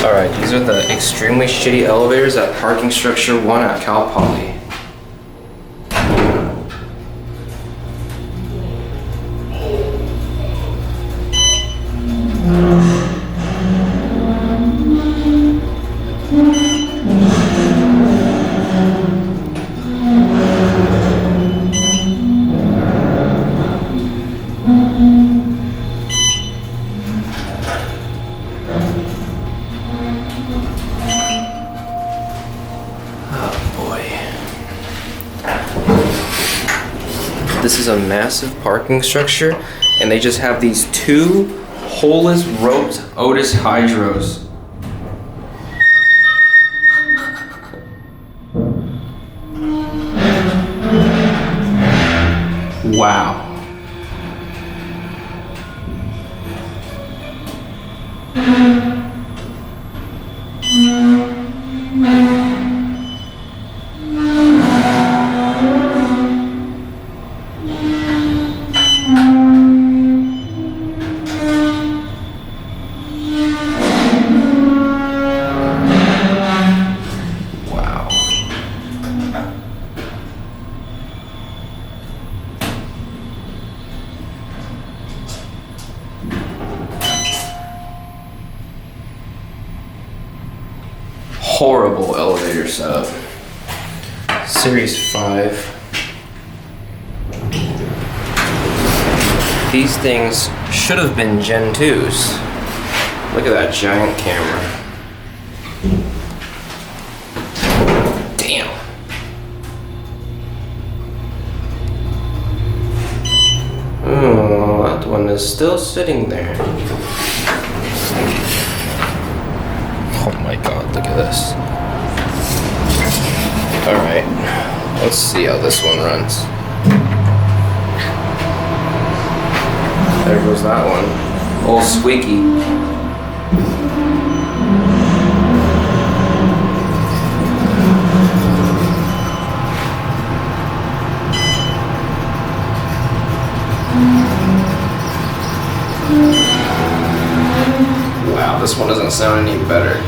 Alright, these are the extremely shitty elevators at parking structure 1 at Cal Poly. This is a massive parking structure, and they just have these 2 holeless roped OTIS hydros. Wow. Horrible elevator setup. Series 5. These things should have been Gen 2s. Look at that giant camera. Damn. Oh, that one is still sitting there. Oh my god, look at this. Alright, let's see how this one runs. There goes that one. Old squeaky. Wow, this one doesn't sound any better.